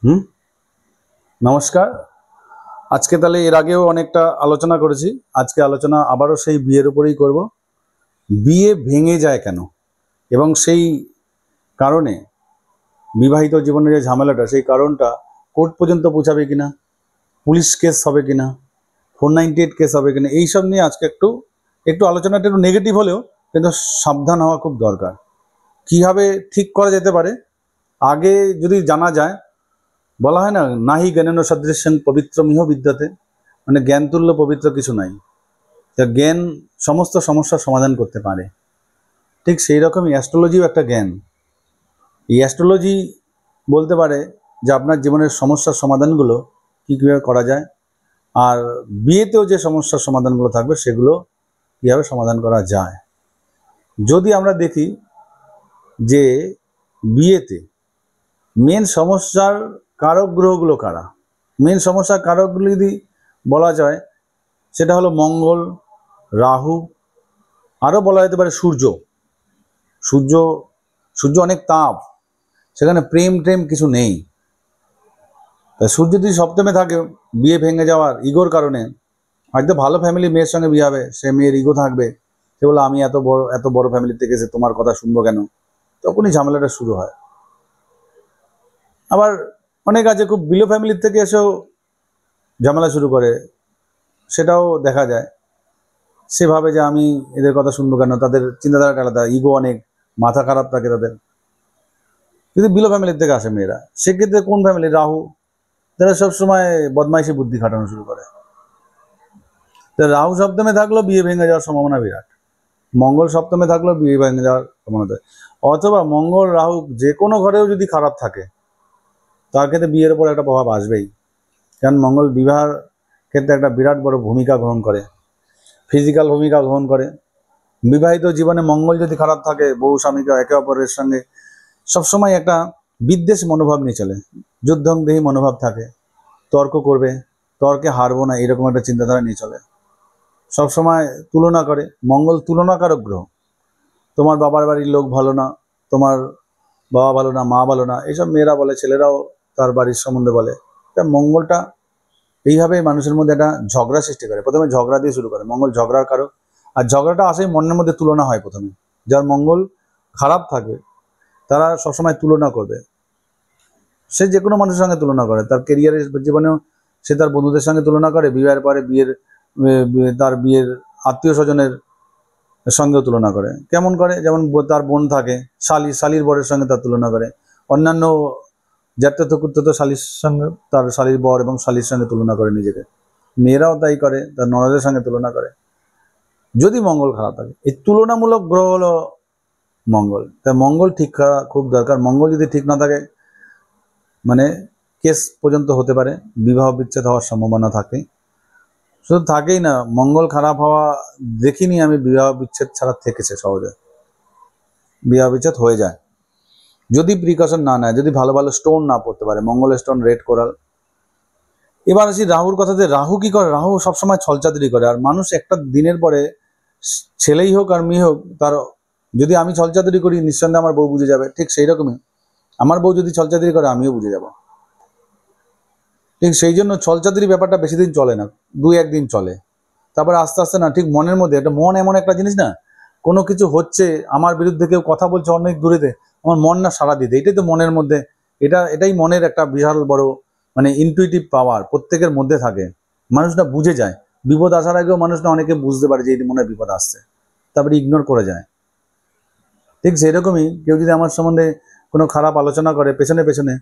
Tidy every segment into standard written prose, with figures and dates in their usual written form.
হুম নমস্কার। আজকে তাহলে এর আগেও অনেকটা আলোচনা করেছি। আজকে আলোচনা আবারও সেই বিয়ের উপরেই করব। বিয়ে ভেঙে যায় কেন এবং সেই কারণে বিবাহিত জীবনের যে ঝামেলাটা, সেই কারণটা কোর্ট পর্যন্ত পৌঁছাবে কিনা, পুলিশ কেস হবে কিনা, 498 কেস হবে কিনা, এইসব নিয়ে আজকে একটু একটু আলোচনাটা একটু নেগেটিভ হলেও কিন্তু সাবধান হওয়া খুব দরকার। কীভাবে ঠিক করা যেতে পারে আগে যদি জানা যায়। বলা হয় না, নাহি জ্ঞানেন সদৃশ্যং পবিত্রমিহ বিদ্যতে, মানে জ্ঞান তুল্য পবিত্র কিছু নাই। তা জ্ঞান সমস্ত সমস্যার সমাধান করতে পারে। ঠিক সেই রকমই অ্যাস্ট্রোলজিও একটা জ্ঞান। এই অ্যাস্ট্রোলজি বলতে পারে যে আপনার জীবনের সমস্যার সমাধানগুলো কীভাবে করা যায়, আর বিয়েতেও যে সমস্যার সমাধানগুলো থাকবে সেগুলো কীভাবে সমাধান করা যায়। যদি আমরা দেখি যে বিয়েতে মেন সমস্যার কারক গ্রহগুলো কারা, মেন সমস্যার কারকগুলো যদি বলা যায় সেটা হলো মঙ্গল, রাহু, আরও বলা যেতে পারে সূর্য। সূর্য সূর্য অনেক তাপ, সেখানে প্রেম টেম কিছু নেই। তা সূর্য যদি সপ্তমে থাকে, বিয়ে ভেঙে যাওয়ার ইগোর কারণে, হয়তো ভালো ফ্যামিলি মেয়ের সঙ্গে বিয়ে হবে, সে মেয়ের ইগো থাকবে, সে বলে আমি এত বড় ফ্যামিলি থেকে এসে তোমার কথা শুনবো কেন, তখনই ঝামেলাটা শুরু হয়। আবার অনেক আছে খুব বিলো ফ্যামিলির থেকে এসেও ঝামেলা শুরু করে, সেটাও দেখা যায়। সেভাবে যে আমি এদের কথা শুনবো কেন, তাদের চিন্তাধারাটা আলাদা, ইগো অনেক, মাথা খারাপ থাকে তাদের। কিন্তু বিলো ফ্যামিলির থেকে আসে মেয়েরা, সেক্ষেত্রে কোন ফ্যামিলি, রাহু, তারা সবসময় বদমাইশি বুদ্ধি খাটানো শুরু করে। তো রাহু সপ্তমে থাকলেও বিয়ে ভেঙে যাওয়ার সম্ভাবনা বিরাট। মঙ্গল সপ্তমে থাকলেও বিয়ে ভেঙে যাওয়ার সম্ভাবনা থাকে। অথবা মঙ্গল রাহু যে কোনো ঘরেও যদি খারাপ থাকে, তার ক্ষেত্রে বিয়ের উপর একটা প্রভাব আসবেই। কারণ মঙ্গল বিবাহের ক্ষেত্রে একটা বিরাট বড় ভূমিকা গ্রহণ করে, ফিজিক্যাল ভূমিকা গ্রহণ করে। বিবাহিত জীবনে মঙ্গল যদি খারাপ থাকে, বউ স্বামীকে একে অপরের সঙ্গে সবসময় একটা বিদ্বেষ মনোভাব নিয়ে চলে, যুদ্ধংদেহী মনোভাব থাকে, তর্ক করবে, তর্কে হারবো না, এরকম একটা চিন্তাধারা নিয়ে চলে, সবসময় তুলনা করে। মঙ্গল তুলনাকারক গ্রহ। তোমার বাবার বাড়ির লোক ভালো না, তোমার বাবা ভালো না, মা ভালো না, এইসব মেয়েরা বলে, ছেলেরাও তার বাড়ির সম্বন্ধে বলে। তা মঙ্গলটা এইভাবেই মানুষের মধ্যে একটা ঝগড়া সৃষ্টি করে। প্রথমে ঝগড়া দিয়ে শুরু করে, মঙ্গল ঝগড়ার কারক। আর ঝগড়াটা আসেই মনের মধ্যে তুলনা হয় প্রথমে। যার মঙ্গল খারাপ থাকে তারা সবসময় তুলনা করবে, সে যে কোনো মানুষের সঙ্গে তুলনা করে, তার কেরিয়ারের জীবনেও সে তার বন্ধুদের সঙ্গে তুলনা করে, বিবাহের পরে তার বিয়ের আত্মীয় স্বজনের সঙ্গেও তুলনা করে। কেমন করে, যেমন তার বোন থাকে, শালির বরের সঙ্গে তার তুলনা করে, অন্যান্য জ্যাঠতো শালির সঙ্গে তার শালির বর এবং শালির সঙ্গে তুলনা করে নিজেকে। মেয়েরাও তাই করে, তার ননদের সঙ্গে তুলনা করে যদি মঙ্গল খারাপ থাকে। এই তুলনামূলক গ্রহ হলো মঙ্গল। তাই মঙ্গল ঠিক করা খুব দরকার। মঙ্গল যদি ঠিক না থাকে, মানে কেস পর্যন্ত হতে পারে, বিবাহ বিচ্ছেদ হওয়ার সম্ভাবনা থাকে। শুধু থাকেই না, মঙ্গল খারাপ হওয়া দেখিনি আমি বিবাহ বিচ্ছেদ ছাড়া থেকেছে, সহজে বিবাহ বিচ্ছেদ হয়ে যায় যদি প্রিকশন না নেয়, যদি ভালো ভালো স্টোন না পড়তে পারে, মঙ্গলের স্টোন, রেড কোরাল। এবার আসি রাহুর কথাতে। রাহু কি করে, রাহু সবসময় ছলচাতুরি করে। আর মানুষ একটা দিনের পরে, ছেলেই হোক আর মেয়ে হোক, তার যদি আমি ছলচাতুরি করি, নিঃসন্দেহে আমার বউ বুঝে যাবে। ঠিক সেই রকমই আমার বউ যদি ছলচাতুরি করে, আমিও বুঝে যাব। ঠিক সেই জন্য ছলচাতুরি ব্যাপারটা বেশি দিন চলে না, 2-1 দিন চলে। তারপরে আস্তে আস্তে না, ঠিক মনের মধ্যে, একটা মন এমন একটা জিনিস না, কোনো কিছু হচ্ছে, আমার বিরুদ্ধে কেউ কথা বলছে অনেক দূরেতে, আমার মন না সাড়া দিতে, এটাই তো মনের মধ্যে, এটাই মনের একটা বিশাল বড়, মানে ইনটুইটিভ পাওয়ার প্রত্যেকের মধ্যে থাকে। মানুষ না বুঝে যায়, বিপদ আসার আগেও মানুষ না অনেকে বুঝতে পারে যে এই মনে বিপদ আসছে, তারপরে ইগনোর করে যায়। ঠিক সেরকমই কেউ যদি আমার সম্বন্ধে কোনো খারাপ আলোচনা করে পেছনে পেছনে,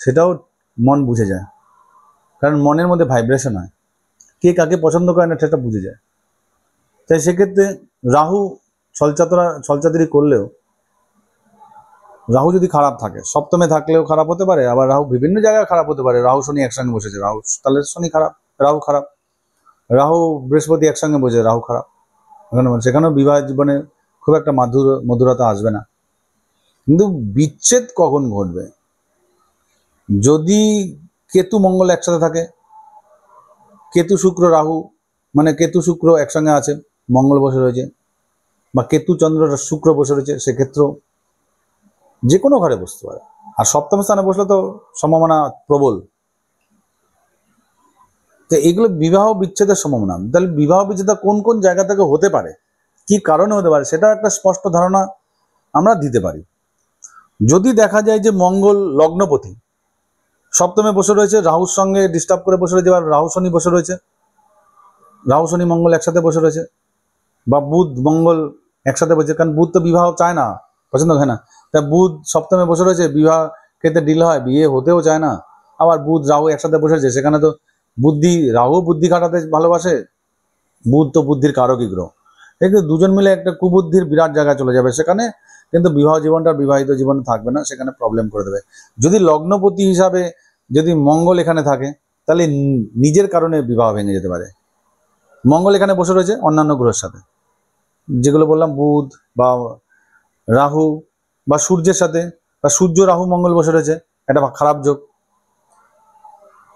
সেটাও মন বুঝে যায়, কারণ মনের মধ্যে ভাইব্রেশন হয়, কে কাকে পছন্দ করে না সেটা বুঝে যায়। তাই সেক্ষেত্রে রাহু ছলচাতুরি করলেও, রাহু যদি খারাপ থাকে, সপ্তমে থাকলেও খারাপ হতে পারে, আবার রাহু বিভিন্ন জায়গায় খারাপ হতে পারে। রাহু শনি একসঙ্গে বসেছে, রাহু তাহলে শনি খারাপ, রাহু খারাপ। রাহু বৃহস্পতি একসঙ্গে বসে, রাহু খারাপ, সেখানেও বিবাহ জীবনে খুব একটা মধুরতা আসবে না। কিন্তু বিচ্ছেদ কখন ঘটবে, যদি কেতু মঙ্গল একসাথে থাকে, কেতু শুক্র রাহু, মানে কেতু শুক্র একসঙ্গে আছে, মঙ্গল বসে রয়েছে, বা কেতু চন্দ্র শুক্র বসে রয়েছে, সেক্ষেত্রেও যে কোনো ঘরে বসতে পারে। আর সপ্তম স্থানে বসলে তো সম্ভাবনা প্রবল। তো এগুলো বিবাহ বিচ্ছেদের সম্ভাবনা। তাহলে বিবাহ বিচ্ছেদ কোন কোন জায়গা থেকে হতে পারে, কি কারণে হতে পারে, সেটা একটা স্পষ্ট ধারণা আমরা দিতে পারি। যদি দেখা যায় যে মঙ্গল লগ্নপতি সপ্তমে বসে রয়েছে, রাহুর সঙ্গে ডিস্টার্ব করে বসে রয়েছে, বা রাহু শনি বসে রয়েছে, রাহু শনি মঙ্গল একসাথে বসে রয়েছে, বা বুধ মঙ্গল একসাথে বসে, কারণ বুধ তো বিবাহ চায় না, পছন্দ হয় না, তা বুধ সপ্তমে বসে রয়েছে, বিবাহ ক্ষেত্রে ডিল হয়, বিয়ে হতেও চায় না। আবার বুধ রাহু একসাথে বসে রয়েছে, সেখানে তো বুদ্ধি, রাহু বুদ্ধি খাটাতে ভালোবাসে, বুধ তো বুদ্ধির কারকই গ্রহ, কিন্তু দুজন মিলে একটা কুবুদ্ধির বিরাট জায়গায় চলে যাবে, সেখানে কিন্তু বিবাহ জীবনটা বিবাহিত জীবনে থাকবে না, সেখানে প্রবলেম করে দেবে। যদি লগ্নপতি হিসাবে যদি মঙ্গল এখানে থাকে, তাহলে নিজের কারণে বিবাহ ভেঙে যেতে পারে। মঙ্গল এখানে বসে রয়েছে অন্যান্য গ্রহের সাথে, যেগুলো বললাম বুধ বা রাহু বা সূর্যের সাথে, বা সূর্য রাহু মঙ্গল বসে রয়েছে, এটা খারাপ যোগ।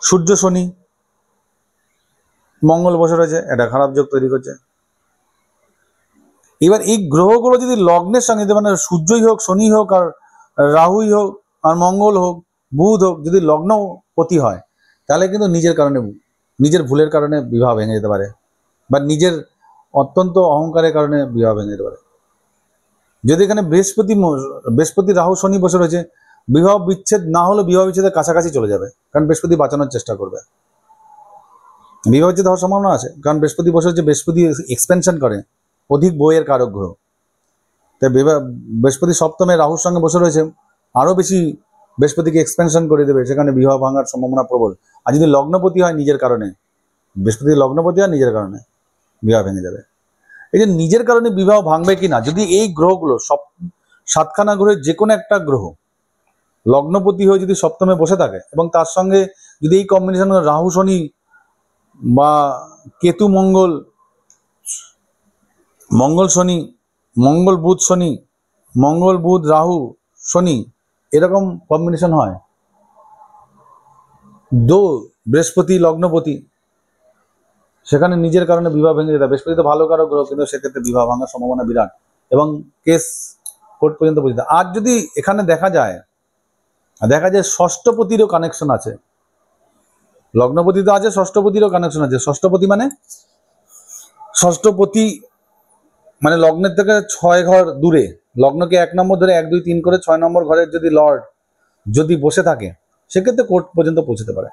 সূর্য শনি মঙ্গল বসে রয়েছে, এটা খারাপ যোগ তৈরি করছে। এবার এই গ্রহগুলো যদি লগ্নের সঙ্গে, মানে সূর্যই হোক, শনি হোক, আর রাহুই হোক, আর মঙ্গল হোক, বুধ হোক, যদি লগ্নপতি হয়, তাহলে কিন্তু নিজের কারণে, নিজের ভুলের কারণে বিবাহ ভেঙে যেতে পারে, বা নিজের অত্যন্ত অহংকারের কারণে বিবাহ ভেঙে যেতে পারে। যদি এখানে বৃহস্পতি রাহু শনি বসে রয়েছে, বিবাহ বিচ্ছেদ না হলে বিবাহ বিচ্ছেদের কাছাকাছি চলে যাবে, কারণ বৃহস্পতি বাঁচানোর চেষ্টা করবে। বিবাহ বিচ্ছেদ হওয়ার সম্ভাবনা আছে, কারণ বৃহস্পতি বসে হচ্ছে, বৃহস্পতি এক্সপেনশন করে, অধিক বইয়ের কারক গ্রহ। তাই বৃহস্পতি সপ্তমে রাহুর সঙ্গে বসে রয়েছে, আরও বেশি বৃহস্পতিকে এক্সপেনশন করে দেবে, সেখানে বিবাহ ভাঙার সম্ভাবনা প্রবল। আর যদি লগ্নপতি হয় নিজের কারণে, বৃহস্পতি লগ্নপতি হয় নিজের কারণে, বিবাহ ভেঙে যাবে। এই যে নিজের কারণে বিবাহ ভাঙবে কিনা, যদি এই গ্রহগুলো সব সাতখানা গ্রহের যে কোনো একটা গ্রহ লগ্নপতি হয়ে যদি সপ্তমে বসে থাকে, এবং তার সঙ্গে যদি এই কম্বিনেশন রাহু শনি বা কেতু মঙ্গল, মঙ্গল শনি, মঙ্গল বুধ শনি, মঙ্গল বুধ রাহু শনি, এরকম কম্বিনেশন হয়, বৃহস্পতি লগ্নপতি, সেখানে নিজের কারণে বিবাহ ভেঙে যেতে, বৃহস্পতি তো ভালো কারো গ্রহ, কিন্তু সেক্ষেত্রে বিবাহ ভাঙার সম্ভাবনা বিরাট, এবং কেস কোর্ট পর্যন্ত পৌঁছে। আর যদি এখানে দেখা যায় ষষ্ঠপতিরও কানেকশন আছে, লগ্নপতি তো আছে, ষষ্ঠপতিরও কানেকশন আছে। ষষ্ঠপতি মানে লগ্নের থেকে 6 ঘর দূরে, লগ্নকে 1 নম্বর ধরে 1 2 3 করে 6 নম্বর ঘরের যদি লর্ড যদি বসে থাকে, সেক্ষেত্রে কোর্ট পর্যন্ত পৌঁছতে পারে।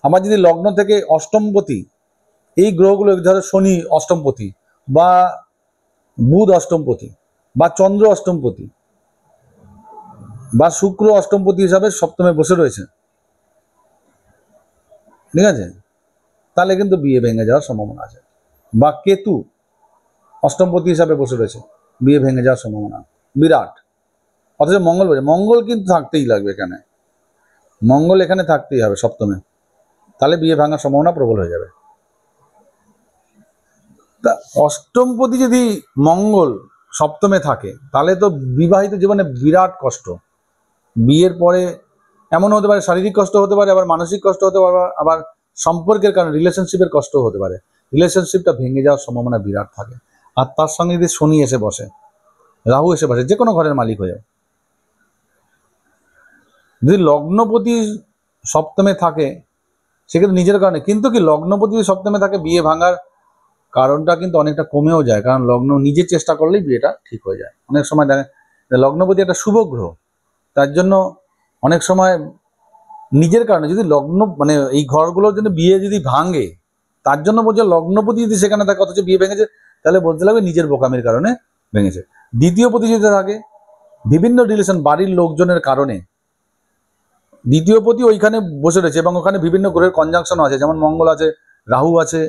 আমার যদি লগ্ন থেকে অষ্টমপতি, এই গ্রহগুলো ধরো শনি অষ্টমপতি, বা বুধ অষ্টমপতি, বা চন্দ্র অষ্টমপতি, বা শুক্র অষ্টমপতি হিসাবে সপ্তমে বসে রয়েছে, ঠিক আছে, তাহলে কিন্তু বিয়ে ভেঙে যাওয়ার সম্ভাবনা আছে। বা কেতু অষ্টমপতি হিসাবে বসে রয়েছে, বিয়ে ভেঙে যাওয়ার সম্ভাবনা বিরাট। অথচ মঙ্গল কিন্তু থাকতেই লাগবে এখানে, মঙ্গল এখানে থাকতেই হবে সপ্তমে, তাহলে বিয়ে ভাঙার সম্ভাবনা প্রবল হয়ে যাবে। তা অষ্টমপতি যদি মঙ্গল সপ্তমে থাকে, তাহলে তো বিবাহিত জীবনে বিরাট কষ্ট। বিয়ের পরে এমন হতে পারে, শারীরিক কষ্ট হতে পারে, আবার মানসিক কষ্ট হতে পারে, আবার সম্পর্কের কারণে রিলেশনশিপের কষ্ট হতে পারে, রিলেশনশিপটা ভেঙে যাওয়ার সম্ভাবনা বিরাট থাকে। আর তার সঙ্গে যদি শনি এসে বসে, রাহু এসে বসে, যে কোনো ঘরের মালিক হয়ে, যদি লগ্নপতি সপ্তমে থাকে, সেক্ষেত্রে নিজের কারণে, কিন্তু কি লগ্নপতি সপ্তমে থাকে, বিয়ে ভাঙার কারণটা কিন্তু অনেকটা কমেও যায়, কারণ লগ্ন নিজের চেষ্টা করলেই বিয়েটা ঠিক হয়ে যায়। অনেক সময় দেখেন লগ্নপতি একটা শুভ গ্রহ, তার জন্য অনেক সময় নিজের কারণে যদি লগ্ন, মানে এই ঘরগুলোর জন্য বিয়ে যদি ভাঙে, তার জন্য বলছে লগ্নপতি যদি সেখানে থাকে অথচ বিয়ে ভেঙেছে, তাহলে বলতে লাগবে নিজের বোকামির কারণে ভেঙেছে। দ্বিতীয় পতি যদি থাকে, বিভিন্ন রিলেশন, বাড়ির লোকজনের কারণে, দ্বিতীয় পতি ওইখানে বসে রয়েছে, এবং ওখানে বিভিন্ন গ্রহের কনজাংশন আছে, যেমন মঙ্গল আছে, রাহু আছে,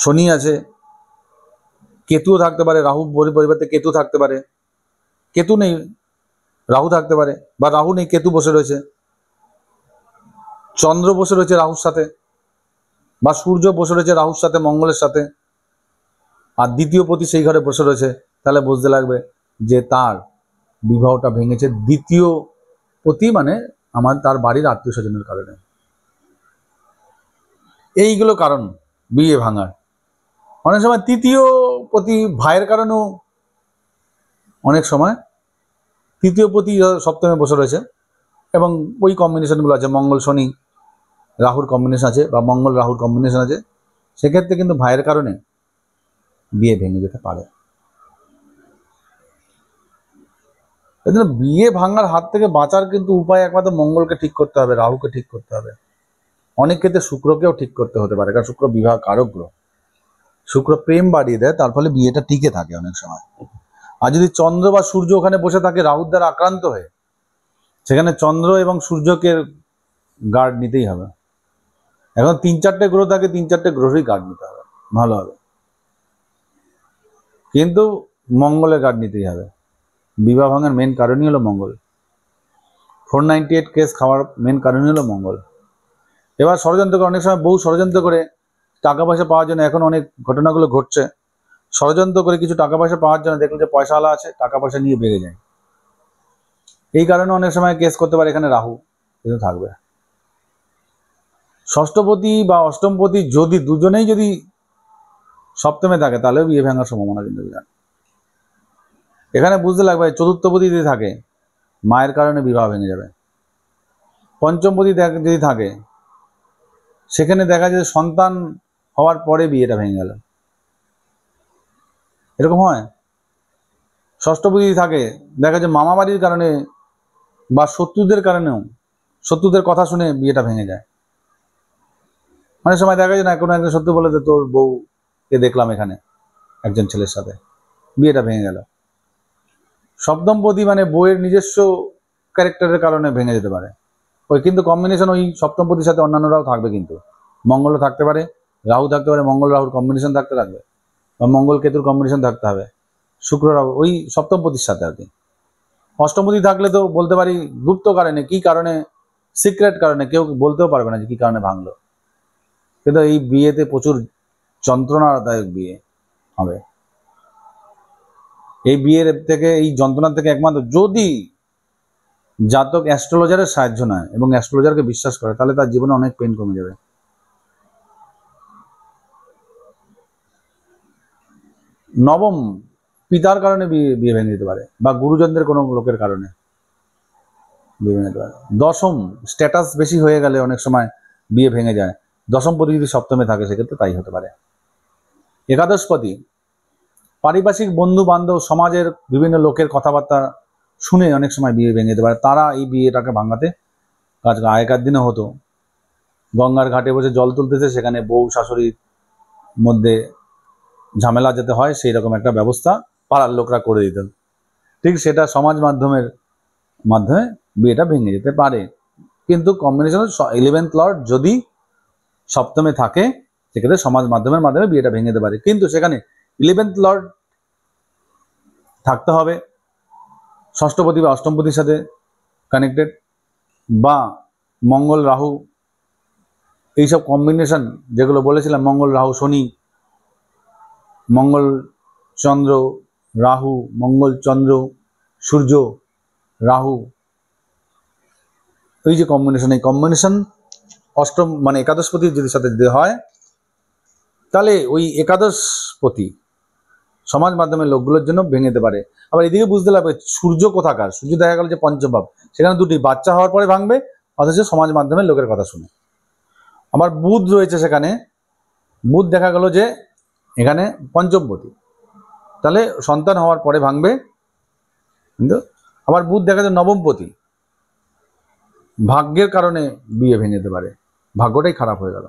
শনি আছে, কেতুও থাকতে পারে, রাহু পরিবর্তে কেতু থাকতে পারে, কেতু নেই রাহু থাকতে পারে, বা রাহু নেই কেতু বসে রয়েছে, চন্দ্র বসে রয়েছে রাহুর সাথে, বা সূর্য বসে রয়েছে রাহুর সাথে, মঙ্গলের সাথে, আর দ্বিতীয় পতি সেই ঘরে বসে রয়েছে, তাহলে বুঝতে লাগবে যে তার বিবাহটা ভেঙেছে দ্বিতীয় পতি, মানে তার বাড়ির আত্মীয় স্বজনের কারণে। এইগুলো কারণ বিয়ে ভাঙার। অনেক সময় তৃতীয় পতি ভাইয়ের কারণেও অনেক সময় তৃতীয়পতি সপ্তমে বসে রয়েছে এবং ওই কম্বিনেশনগুলো আছে, মঙ্গল শনি রাহুর কম্বিনেশন আছে বা মঙ্গল রাহুর কম্বিনেশন আছে, সেক্ষেত্রে কিন্তু ভাইয়ের কারণে বিয়ে ভেঙে যেতে পারে। এই জন্য বিয়ে ভাঙার হাত থেকে বাঁচার কিন্তু উপায় একমাত্র মঙ্গলকে ঠিক করতে হবে, রাহুকে ঠিক করতে হবে। অনেক ক্ষেত্রে শুক্রকেও ঠিক করতে হতে পারে, কারণ শুক্র বিবাহ কারক গ্রহ। শুক্র প্রেম বাড়িয়ে দেয়, তার ফলে বিয়েটা টিকে থাকে অনেক সময়। আর যদি চন্দ্র বা সূর্য ওখানে বসে থাকে রাহুর দ্বারা আক্রান্ত হয়ে, সেখানে চন্দ্র এবং সূর্যকে গার্ড নিতেই হবে। এখন 3-4টে গ্রহ থাকে, 3-4টে গ্রহই গার্ড নিতে হবে, ভালো হবে। কিন্তু মঙ্গলের গার্ড নিতেই হবে। বিবাহ ভাঙার মেন কারণই হলো মঙ্গল। 498 কেস খাওয়ার মেন কারণই হলো মঙ্গল। এবার ষড়যন্ত্র করে, অনেক সময় বহু ষড়যন্ত্র করে টাকা পয়সা পাওয়ার জন্য, এখন অনেক ঘটনাগুলো ঘটছে, ষড়যন্ত্র করে কিছু টাকা পয়সা পাওয়ার জন্য দেখলো যে পয়সাওয়ালা আছে, টাকা পয়সা নিয়ে বেড়ে যায়। এই কারণে অনেক সময় কেস করতে পারে। এখানে রাহু কিন্তু থাকবে। ষষ্ঠপতি বা অষ্টমপতি যদি দুজনেই যদি সপ্তমে থাকে, তাহলেও বিয়ে ভাঙার সম্ভাবনা কিন্তু বিরাট। এখানে বুঝতে লাগবে, চতুর্থপতি যদি থাকে মায়ের কারণে বিবাহ ভেঙে যাবে। পঞ্চমপতি যদি থাকে, সেখানে দেখা যায় সন্তান হওয়ার পরে বিয়েটা ভেঙে গেল, এরকম হয়। ষষ্ঠপতি থাকে, দেখা যায় মামা বাড়ির কারণে বা শত্রুদের কারণেও, শত্রুদের কথা শুনে বিয়েটা ভেঙে যায়। অনেক সময় দেখা যায় না, কোনো একজন শত্রু বলে যে তোর বউকে দেখলাম এখানে একজন ছেলের সাথে, বিয়েটা ভেঙে গেল। সপ্তমপতি মানে বউয়ের নিজস্ব ক্যারেক্টারের কারণে ভেঙে যেতে পারে। ওই কিন্তু কম্বিনেশন ওই সপ্তমপতির সাথে অন্যান্যরাও থাকবে, কিন্তু মঙ্গলও থাকতে পারে, রাহু থাকতে পারে, মঙ্গল রাহুর কম্বিনেশন থাকতে থাকবে, বা মঙ্গল কেতুর কম্বিনেশন থাকতে হবে, শুক্র রাহু ওই সপ্তমপতির সাথে আর কি। অষ্টমপতি থাকলে তো বলতে পারি গুপ্ত কারণে, কি কারণে, সিক্রেট কারণে, কেউ বলতেও পারবে না যে কি কারণে ভাঙলো। কিন্তু এই বিয়েতে প্রচুর যন্ত্রণাদায়ক বিয়ে হবে। এই বিয়ের থেকে, এই যন্ত্রণা থেকে একমাত্র যদি জাতক অ্যাস্ট্রোলজারের সাহায্য নেয় এবং অ্যাস্ট্রোলজারকে বিশ্বাস করে, তাহলে তার জীবনে অনেক পেন কমে যাবে। নবম, পিতার কারণে বিয়ে ভেঙে যেতে পারে, বা গুরুজনদের কোনো লোকের কারণে বিয়ে ভেঙে যেতে পারে। দশম, স্ট্যাটাস বেশি হয়ে গেলে অনেক সময় বিয়ে ভেঙে যায়। দশমপতি যদি সপ্তমে থাকে, সেক্ষেত্রে তাই হতে পারে। একাদশপতি, পারিপার্শ্বিক বন্ধু বান্ধব সমাজের বিভিন্ন লোকের কথাবার্তা শুনে অনেক সময় বিয়ে ভেঙে যেতে পারে। তারা এই বিয়েটাকে ভাঙাতে কাজ। আগেকার দিনে হতো, গঙ্গার ঘাটে বসে জল তুলতেছে, সেখানে বউ শাশুড়ির মধ্যে ঝামেলা যেতে হয়, সেই রকম একটা ব্যবস্থা পাড়ার লোকরা করে দিত। ঠিক সেটা সমাজ মাধ্যমে বিয়েটা ভেঙে যেতে পারে। কিন্তু কম্বিনেশন 11th লর্ড যদি সপ্তমে থাকে, সেক্ষেত্রে সমাজ মাধ্যমের মাধ্যমে বিয়েটা ভেঙে যেতে পারে। কিন্তু সেখানে 11th লর্ড থাকতে হবে ষষ্ঠপতি বা অষ্টমপতির সাথে কানেক্টেড, বা মঙ্গল রাহু, এইসব কম্বিনেশন যেগুলো বলেছিলাম, মঙ্গল রাহু শনি, মঙ্গল চন্দ্র রাহু, মঙ্গল চন্দ্র সূর্য রাহু, এই যে কম্বিনেশন, এই কম্বিনেশন অষ্টম মানে একাদশপতির যদি সাথে যদি হয়, তাহলে ওই একাদশপতি সমাজ মাধ্যমের লোকগুলোর জন্য ভেঙে যেতে পারে। আবার এদিকে বুঝতে লাগবে সূর্য কোথাকার। সূর্য দেখা গেল যে পঞ্চমভাব, সেখানে দুটি, বাচ্চা হওয়ার পরে ভাঙবে, অথচ সমাজ মাধ্যমের লোকের কথা শুনে। আবার বুধ রয়েছে সেখানে, বুধ দেখা গেল যে এখানে পঞ্চমপতি, তাহলে সন্তান হওয়ার পরে ভাঙবে। কিন্তু আবার বুধ দেখা যায় নবমপতি, ভাগ্যের কারণে বিয়ে ভেঙে যেতে পারে, ভাগ্যটাই খারাপ হয়ে গেল,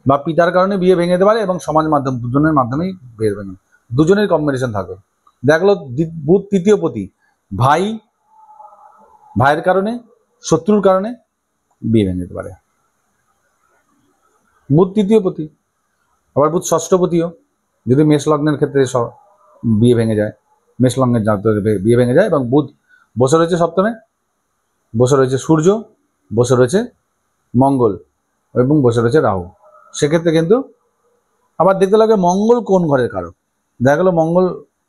বা পিতার কারণে বিয়ে ভেঙে যেতে পারে, এবং সমাজ মাধ্যম দুজনের মাধ্যমেই বিয়ে ভেঙে, দুজনের কম্বিনেশন থাকবে। দেখলো বুধ তৃতীয়পতি, ভাইয়ের কারণে, শত্রুর কারণে বিয়ে ভেঙে যেতে পারে। বুধ তৃতীয়পতি, আবার বুধ ষষ্ঠপতিও, যদি মেষ লগ্নের ক্ষেত্রে বিয়ে ভেঙে যায়, মেষ লগ্নের জাতকের বিয়ে ভেঙে যায়। এবং বুধ বসে রয়েছে সপ্তমে, বসে রয়েছে সূর্য, বসে রয়েছে মঙ্গল, এবং বসে রয়েছে রাহু, সেক্ষেত্রে কিন্তু আবার দেখতে লাগে মঙ্গল কোন ঘরের কারক। দেখা গেলো মঙ্গল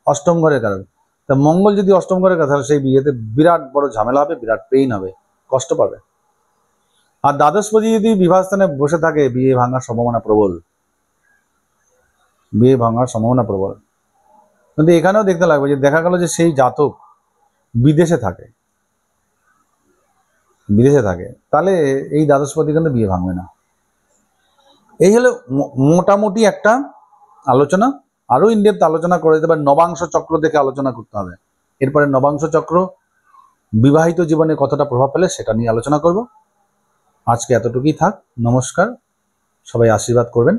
অষ্টম ঘরের কারক, তা মঙ্গল যদি অষ্টম ঘরের কারক, তাহলে সেই বিয়েতে বিরাট বড় ঝামেলা হবে, বিরাট পেইন হবে, কষ্ট পাবে। আর দ্বাদশপতি যদি বিবাহস্থানে বসে থাকে, বিয়ে ভাঙার সম্ভাবনা প্রবল, বিয়ে ভাঙার সম্ভাবনা প্রবল। কিন্তু এখানেও দেখতে লাগবে যে দেখা গেল যে সেই জাতক বিদেশে থাকে, তাহলে এই দ্বাদশপতি কিন্তু বিয়ে ভাঙবে না। এই হলো মোটামুটি একটা আলোচনা। আরো ইনডেপথ আলোচনা করে দিতে পারে, নবাংশ চক্র দেখে আলোচনা করতে হবে। এরপরে নবাংশ চক্র বিবাহিত জীবনে কতটা প্রভাব ফেলে সেটা নিয়ে আলোচনা করব। আজকে এতটুকুই থাক। নমস্কার, সবাই আশীর্বাদ করবেন।